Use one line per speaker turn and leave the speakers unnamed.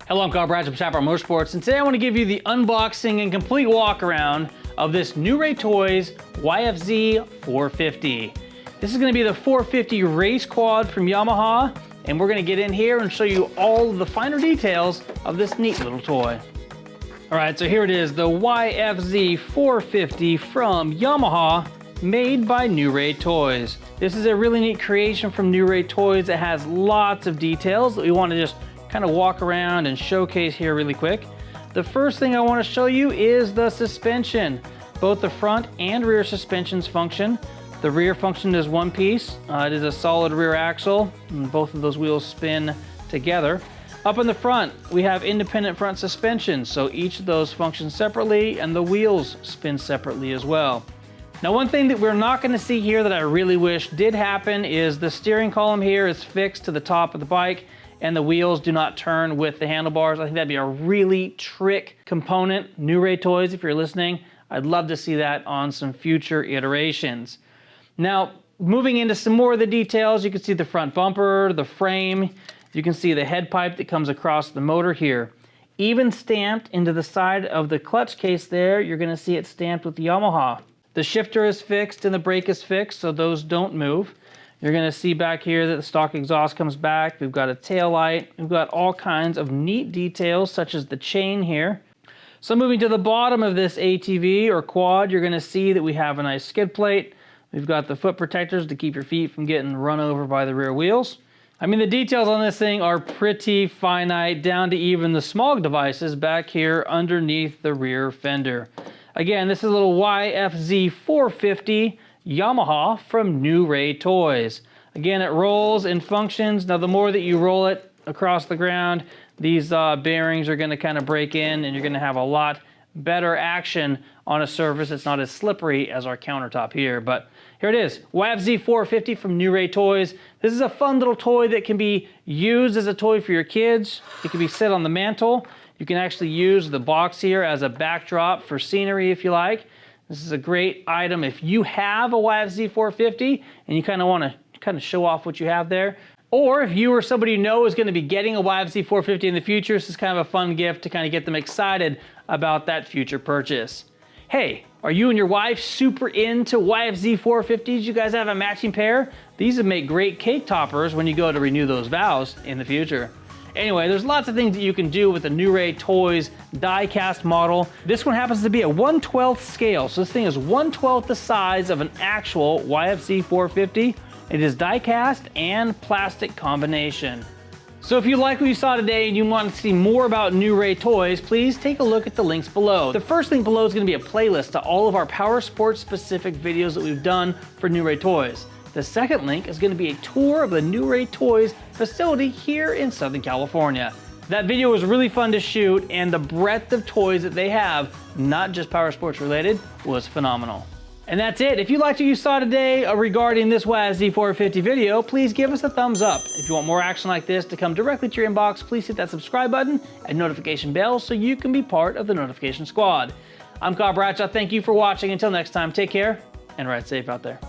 Hello, I'm Chaparral from Chaparral Motorsports, and today I want to give you the unboxing and complete walk around of this New Ray Toys YFZ 450. This is going to be the 450 race quad from Yamaha, and we're going to get in here and show you all of the finer details of this neat little toy. All right, so here it is, the YFZ 450 from Yamaha, made by New Ray Toys. This is a really neat creation from New Ray Toys. It has lots of details that we want to just kind of walk around and showcase here really quick. The first thing I want to show you is the suspension. Both the front and rear suspensions function. The rear function is one piece. It is a solid rear axle, and both of those wheels spin together. Up in the front, we have independent front suspension, so each of those functions separately, and the wheels spin separately as well. Now, one thing that we're not going to see here that I really wish did happen is the steering column here is fixed to the top of the bike, and the wheels do not turn with the handlebars. I think that'd be a really trick component. New Ray Toys, if you're listening, I'd love to see that on some future iterations. Now, moving into some more of the details, you can see the front bumper, the frame. You can see the head pipe that comes across the motor here. Even stamped into the side of the clutch case there, you're gonna see it stamped with Yamaha. The shifter is fixed and the brake is fixed, so those don't move. You're gonna see back here that the stock exhaust comes back. We've got a tail light. We've got all kinds of neat details, such as the chain here. So moving to the bottom of this ATV or quad, you're gonna see that we have a nice skid plate. We've got the foot protectors to keep your feet from getting run over by the rear wheels. I mean, the details on this thing are pretty finite, down to even the smog devices back here underneath the rear fender. Again, this is a little YFZ 450 Yamaha from New Ray Toys. Again, it rolls and functions. Now, the more that you roll it across the ground, these bearings are going to kind of break in, and you're going to have a lot better action on a surface that's not as slippery as our countertop here. But here it is, YFZ 450 from New Ray Toys. This is a fun little toy that can be used as a toy for your kids. It can be set on the mantle. You can actually use the box here as a backdrop for scenery if you like. This is a great item if you have a YFZ 450 and you kind of want to show off what you have there. Or if you or somebody you know is going to be getting a YFZ 450 in the future, this is kind of a fun gift to kind of get them excited about that future purchase. Hey, are you and your wife super into YFZ 450s? You guys have a matching pair? These would make great cake toppers when you go to renew those vows in the future. Anyway, there's lots of things that you can do with the New Ray Toys die-cast model. This one happens to be a 1/12 scale, so this thing is 1/12 the size of an actual YFZ 450. It is die-cast and plastic combination. So if you like what you saw today and you want to see more about New Ray Toys, please take a look at the links below. The first link below is going to be a playlist to all of our power sports specific videos that we've done for New Ray Toys. The second link is going to be a tour of the New Ray Toys facility here in Southern California. That video was really fun to shoot, and the breadth of toys that they have, not just power sports related, was phenomenal. And that's it. If you liked what you saw today regarding this YFZ 450 video, please give us a thumbs up. If you want more action like this to come directly to your inbox, please hit that subscribe button and notification bell so you can be part of the notification squad. I'm Chaparral. Thank you for watching. Until next time, take care and ride safe out there.